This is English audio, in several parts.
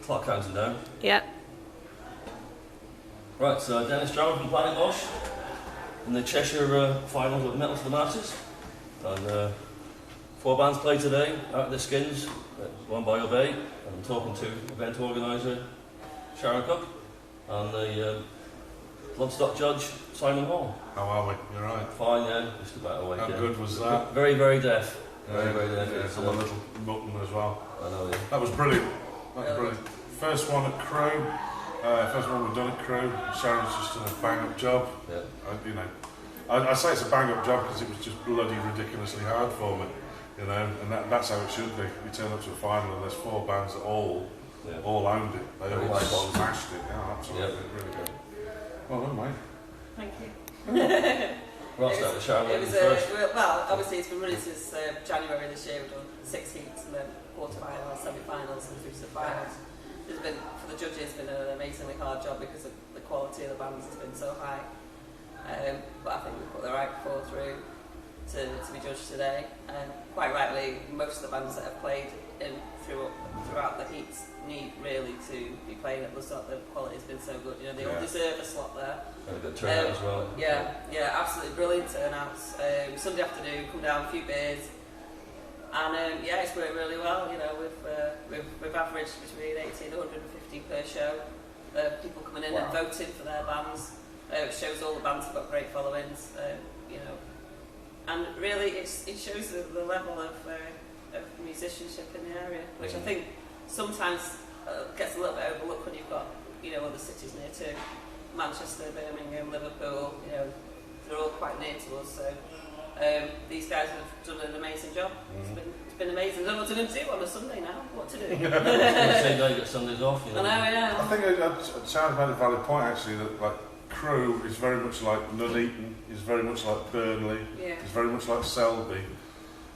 Clock counting down. Yeah. Right, so Dennis John from Planetmosh in the Cheshire finals of Metal to the Masses. And 4 bands play today, Out of the Skins, one by Obey. And I'm talking to event organiser Sharon Cooke and the Bloodstock judge Simon Hall. How are we? You're right. Fine, yeah, just about awake. How good was that? Very, very deaf. Very deaf. Yeah, I'm a little mutton as well. I know, yeah. That was brilliant. That was brilliant. First one at Crewe. First one we've done at Crewe. Sharon's just done a bang-up job. Yeah. I say it's a bang-up job because it was just bloody ridiculously hard for me. And that's how it should be. We turn up to a final and there's 4 bands that all owned it. They all smashed it. Yeah, absolutely. Yeah. Really good. Well done, mate. Thank you. Well, start with Sharon. It was well, obviously it's been running since January this year. We've done 6 heats and then quarter-finals, semi-finals and through to the finals. It's been, for the judges, been an amazingly hard job because of the quality of the bands has been so high. But I think we've put the right 4 through to be judged today. Quite rightly, most of the bands that have played throughout the heats need really to be playing at Bloodstock. The quality has been so good. They all deserve a slot there. And a good turnout as well. Yeah, absolutely brilliant turnouts. Sunday afternoon, come down, a few beers, and it's worked really well. We've averaged between 80 and 150 per show. People coming in and voting for their bands. It shows all the bands have got great followings. And really, it shows the level of musicianship in the area, which I think sometimes gets a little bit overlooked when you've got other cities near too. Manchester, Birmingham, Liverpool, they're all quite near to us. So these guys have done an amazing job. It's been amazing. I don't know what to do on a Sunday now. What to do? Same day you get Sundays off. I know, yeah. I think Sharon made a valid point actually that Crewe is very much like Nuneaton, is very much like Burnley, is very much like Selby,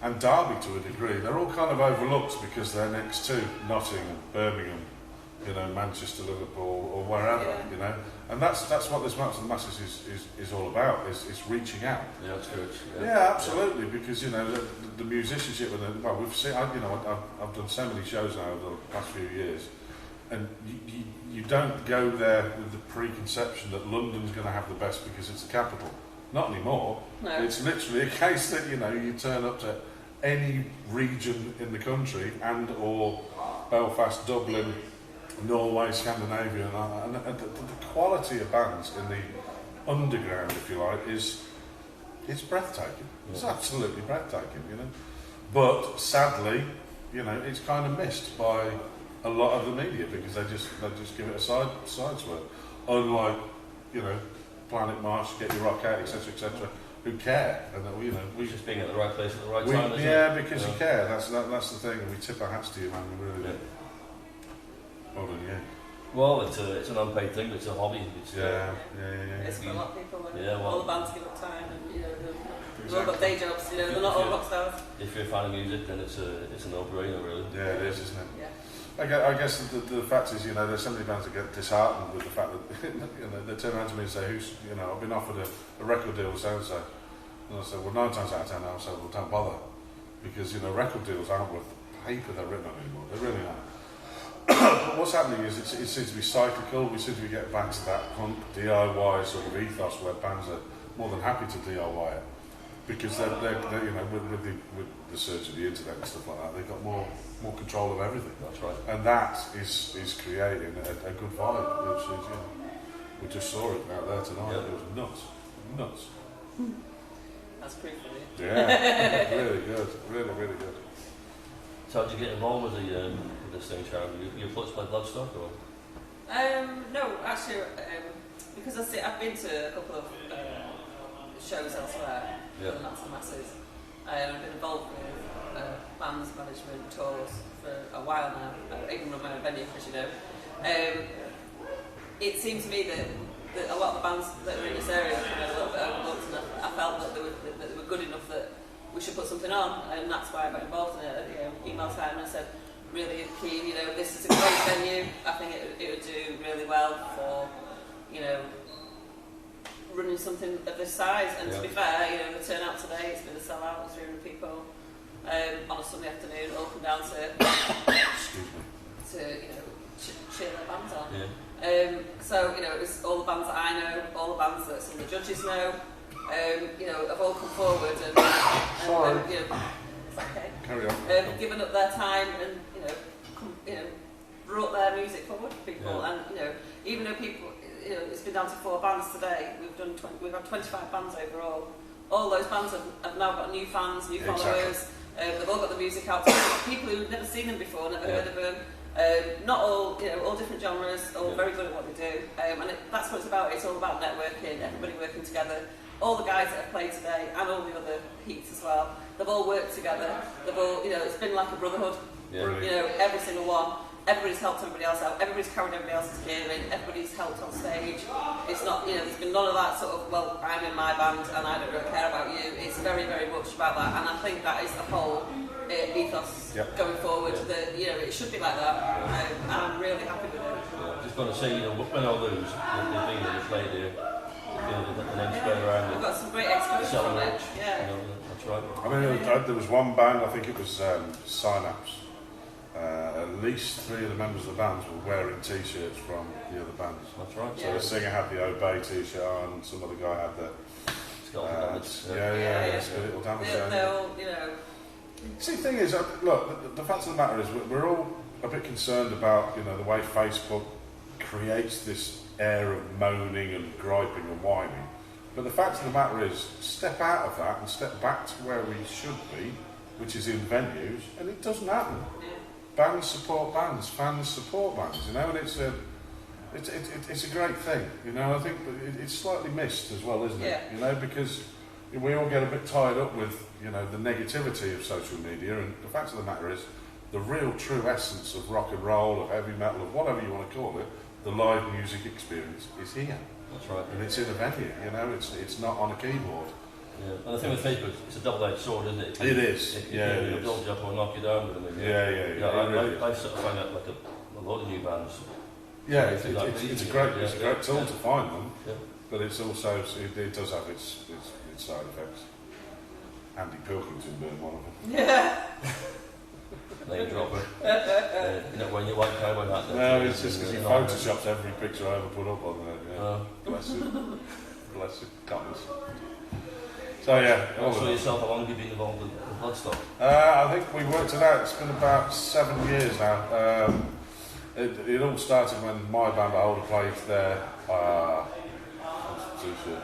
and Derby to a degree. They're all kind of overlooked because they're next to Nottingham, Birmingham, Manchester, Liverpool, or wherever, And that's what this Metal to the Masses is all about. It's reaching out. Yeah, that's good. Yeah, absolutely. Because the musicianship and we've seen. I've done so many shows now over the past few years. And you don't go there with the preconception that London's going to have the best because it's the capital. Not anymore. No. It's literally a case that you turn up to any region in the country and or Belfast, Dublin, Norway, Scandinavia, and the quality of bands in the underground, if you like, it's breathtaking. It's absolutely breathtaking, But sadly, it's kind of missed by a lot of the media because they just give it a side swerve. Unlike Planetmosh, Get Your Rock Out, etc., who care, and we just being at the right place at the right time. Because you care. That's the thing, and we tip our hats to you, man. We really do. Well done, yeah. Well, it's an unpaid thing, but it's a hobby. It's for a lot of people. All the bands give up time, and they've all got day jobs. They're not all rock stars. If you're a fan of music, then it's a no-brainer, really. Yeah, it is, isn't it? Yeah. I guess the fact is, there's so many bands that get disheartened with the fact that they turn around to me and say, I've been offered a record deal with so-and-so. And I said, well, 9 times out of 10 I'll say, well, don't bother. Because, record deals aren't worth the paper they're written on anymore. They really aren't. But what's happening is it seems to be cyclical. We seem to be getting back to that punk DIY sort of ethos where bands are more than happy to DIY it. Because they're with the surge of the internet and stuff like that, they've got more control of everything. That's right. And that is creating a good vibe, which is, we just saw it out there tonight. Yeah. It was nuts. That's pretty funny. Yeah, really good, really good. So how did you get involved with this thing, Sharon? Were you approached by Bloodstock or? No, actually, because I've been to a couple of shows elsewhere. And that's the masses. I've been involved with bands management tours for a while now. I even run my own venue, as you know. It seemed to me that a lot of the bands that were in this area were kind of a little bit overlooked, and I felt that they were good enough that we should put something on, and that's why I got involved in it. Email time, and I said, really keen. This is a great venue. I think it would do really well for, running something of this size. And to be fair, the turnout today, it's been a sellout, 300 people on a Sunday afternoon, all come down to all the bands that some of the judges know, you know, have all come forward and you know, okay, Carry on. given up their time and you know, brought their music forward for people. And you know, even though people, you know, it's been down to 4 bands today. We've had 25 bands overall. All those bands have now got new fans, new followers. They've all got the music out to people who've never seen them before, never heard of them. Not all, you know, all different genres, all very good at what they do. And that's what it's about. It's all about networking, everybody working together. All the guys that have played today, and all the other heats as well, they've all worked together. They've all, you know, it's been like a brotherhood. You know, every single one. Everybody's helped everybody else out. Everybody's carried everybody else's gear in. Everybody's helped on stage. It's not, you know, there's been none of that sort of, well, I'm in my band and I don't really care about you. It's very, very much about that. And I think that is the whole ethos going forward. That, you know, it should be like that. And I'm really happy with it. Just got to say, you know, win or lose, the thing that you played here, you know, the name spread around. We've got some great exposure from it. You know, that's right. I mean, there was one band, I think it was Synapse. At least 3 of the members of the bands were wearing T-shirts from the other bands. That's right. So the singer had the Obey T-shirt on, some other guy had the Skeletal Damage. They're all, you know. See, the thing is, look, the fact of the matter is, we're all a bit concerned about, you know, the way Facebook creates this air of moaning and griping and whining. But the fact of the matter is, step out of that and step back to where we should be, which is in venues, and it doesn't happen. Bands support bands, fans support bands, you know, and it's a great thing, you know. I think it's slightly missed as well, isn't it? You know, because we all get a bit tied up with, you know, the negativity of social media, and the fact of the matter is, the real true essence of rock and roll, of heavy metal, of whatever you want to call it, the live music experience is here. That's right. And it's in a venue, you know, it's not on a keyboard. Yeah. And the thing with Facebook, it's a double-edged sword, isn't it? It is. It can build you up or knock you down with them. I sort of find out like a lot of new bands. Yeah, it's a great tool to find them, but it's also, it does have its side effects. Andy Pilkington being one of them. Yeah. Name dropper. You know, when you like cowboy hat. No, it's just because he photoshopped every picture I ever put up on there. Yeah. Bless him. Bless him. Thomas. So yeah. Also yourself, how long have you been involved in Bloodstock? I think we worked it out. It's been about 7 years now. It all started when my band Older played there.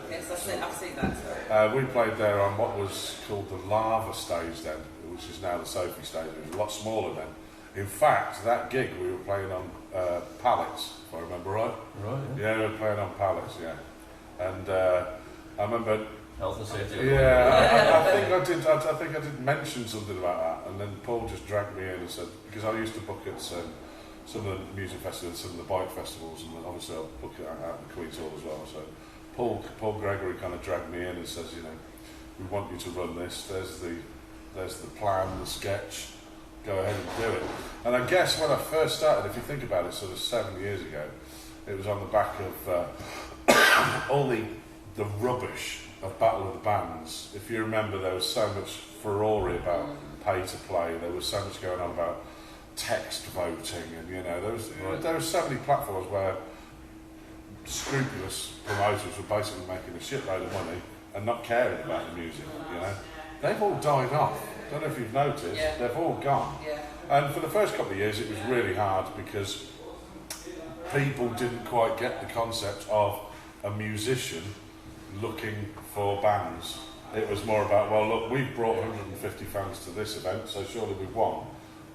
Yes, I've seen that. We played there on what was called the Lava stage then, which is now the Sophie stage. It was a lot smaller then. In fact, that gig we were playing on pallets, if I remember right. Right. Yeah, we were playing on pallets. Yeah, and I remember. Health and safety. Yeah, I think I did mention something about that, and then Paul just dragged me in and said, because I used to book at some of the music festivals, some of the bike festivals, and obviously I'll book it out in the Queen's Hall as well. So Paul Gregory kind of dragged me in and says, you know, we want you to run this. There's the plan, the sketch. Go ahead and do it. And I guess when I first started, if you think about it, sort of 7 years ago, it was on the back of all the rubbish of Battle of the Bands. If you remember, there was so much furore about pay to play. There was so much going on about text voting, and you know, there was so many platforms where scrupulous promoters were basically making a shitload of money and not caring about the music. You know, they've all died off. I don't know if you've noticed. They've all gone. And for the first couple of years, it was really hard because people didn't quite get the concept of a musician looking for bands. It was more about, well, look, we've brought 150 fans to this event, so surely we've won.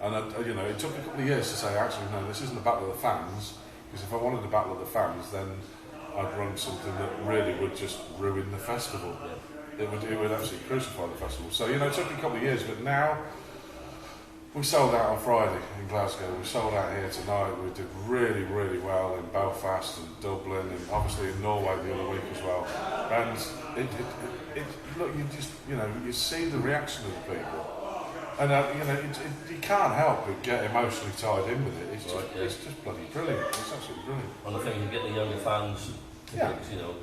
And you know, it took a couple of years to say, actually, no, this isn't a battle of the fans, because if I wanted a battle of the fans, then I'd run something that really would just ruin the festival. It would actually crucify the festival. So, you know, it took a couple of years, but now we sold out on Friday in Glasgow. We sold out here tonight. We did really, really well in Belfast and Dublin, and obviously in Norway the other week as well. And look, you just, you know, you see the reaction of the people, and you know, you can't help but get emotionally tied in with it. It's just bloody brilliant. It's absolutely brilliant. And I think you get the younger fans. You know.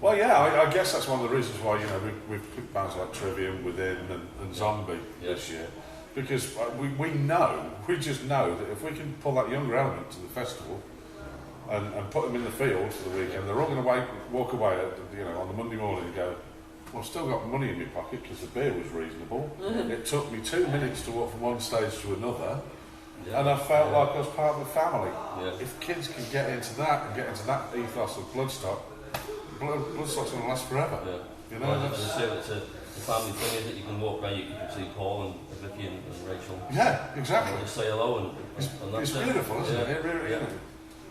Well, yeah, I guess that's one of the reasons why, you know, we've picked bands like Trivium, Within, and Zombie this year. Because we just know that if we can pull that younger element to the festival, and put them in the field for the weekend. They're all going to walk away, on the Monday morning and go, well, I've still got money in my pocket because the beer was reasonable. It took me 2 minutes to walk from one stage to another, and I felt like I was part of the family. If kids can get into that and get into that ethos of Bloodstock, Bloodstock's going to last forever. You know, as I say, it's the family thing is that you can walk around, you can see Paul and Vicky and Rachel. Yeah, exactly. And just say hello and that's it's beautiful, isn't it? It really is.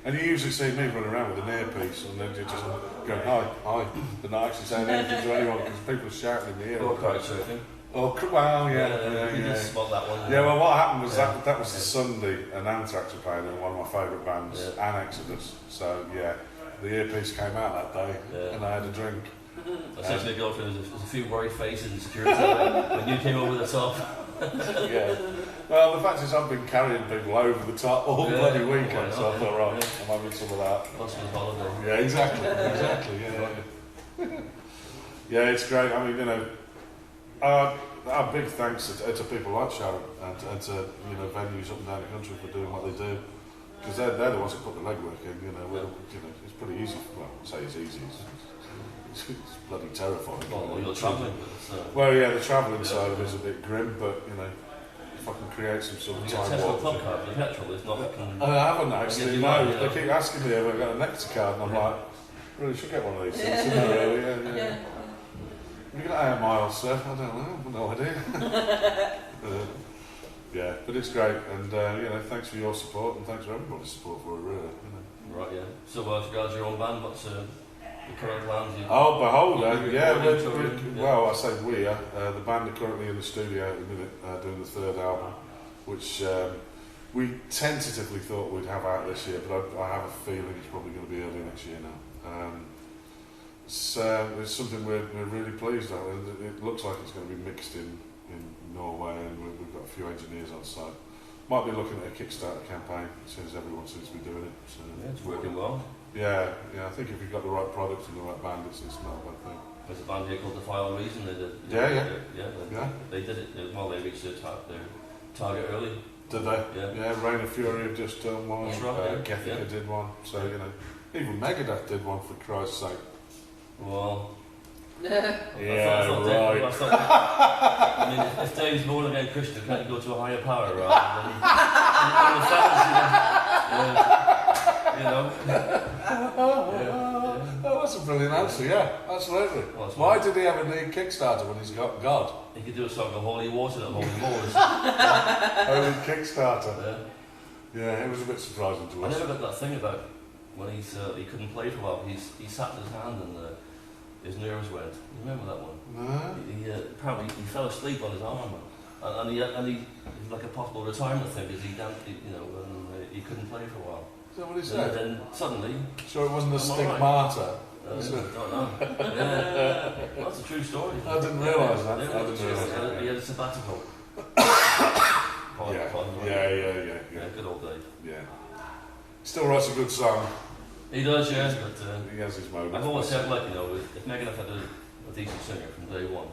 And you usually see me running around with an earpiece and then you're just going, hi, but not actually saying anything to anyone because people are shouting in the ear. Or kite surfing. Oh, well, you just spot that one. Yeah, well, what happened was that was the Sunday, and Anthrax were playing in one of my favourite bands, and Exodus. So, the earpiece came out that day, and I had a drink. I said to my girlfriend, there's a few worried faces in security when you came over the top. Well, the fact is I've been carrying people over the top all bloody weekend, so I thought, right, I'm having some of that. Lost my holiday. Yeah, exactly, yeah, it's great. I mean, our big thanks to people like Sharon and to venues up and down the country for doing what they do, because they're the ones who put the legwork in. It's pretty easy. Well, I'd say it's easy. It's bloody terrifying. Well, you're travelling. Well, the travelling side of it is a bit grim, but if I can create some sort of time. Tesla club card for the petrol is not. I haven't actually. No, they keep asking me if I've got a Nectar card, and I'm like, really should get one of these things. Yeah. You got air miles, sir? I don't know. No idea. But it's great, and thanks for your support, and thanks for everybody's support for it, really. Right, yeah. So, as regards your own band, what's the current plans? Oh, Beholder, well, I say we are. The band are currently in the studio at the minute doing the third album, which we tentatively thought we'd have out this year, but I have a feeling it's probably going to be early next year now. So it's something we're really pleased at. It looks like it's going to be mixed in Norway, and we've got a few engineers on site. Might be looking at a Kickstarter campaign as soon as everyone seems to be doing it. So it's working well. Yeah, I think if you've got the right product and the right band, it's not a bad thing. There's a band here called The Final Reason. They did. They did it. They reached their target early. Did they? Yeah. Rain of Fury have just done one. That's right. Gethica did one. So even Megadeth did one, for Christ's sake. Well. Right. I mean, if Dave's born again Christian, can't you go to a higher power rather Oh, that's a brilliant answer, absolutely. Well, why did he ever need Kickstarter when he's got God? He could do a song of Holy Water that Holy Moors. Only Kickstarter. Yeah, it was a bit surprising to us. I never got that thing about when he couldn't play for a while. He sat in his hand and his nerves went. You remember that one? No. He apparently he fell asleep on his arm, and he like a possible retirement thing because he couldn't play for a while. Is that what he said? And then suddenly. Sure, it wasn't a stigmata. I don't know. That's a true story. I didn't realise that. He had a sabbatical. Yeah. Good old Dave. Yeah. Still writes a good song. He does, but he has his moments. I've always said, if Megadeth had a decent singer from day one,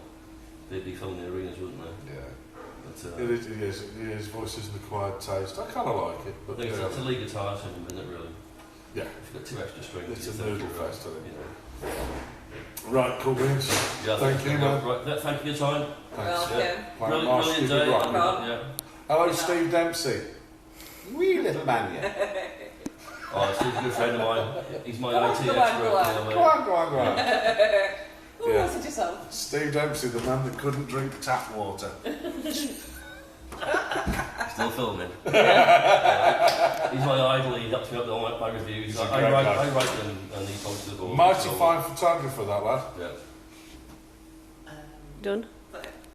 they'd be filling the arenas, wouldn't they? Yeah. But, his voice isn't acquired taste. I kind of like it. But I think it's a lead guitar to him, isn't it, really? Yeah. If you've got two extra strings. It's a noodle fest, I think. Right, cool beans. Thank you, man. Right, thank you for your time. Thanks. Brilliant day. Hello, Steve Dempsey. Wee little man, Oh, Steve's a good friend of mine. He's my IT expert. Go on. Who else did you sell? Steve Dempsey, the man that couldn't drink tap water. Still filming. He's my idol. He helps me up with all my reviews. I write them and he posts the board. Mighty fine photographer, that lad. Yeah. Done.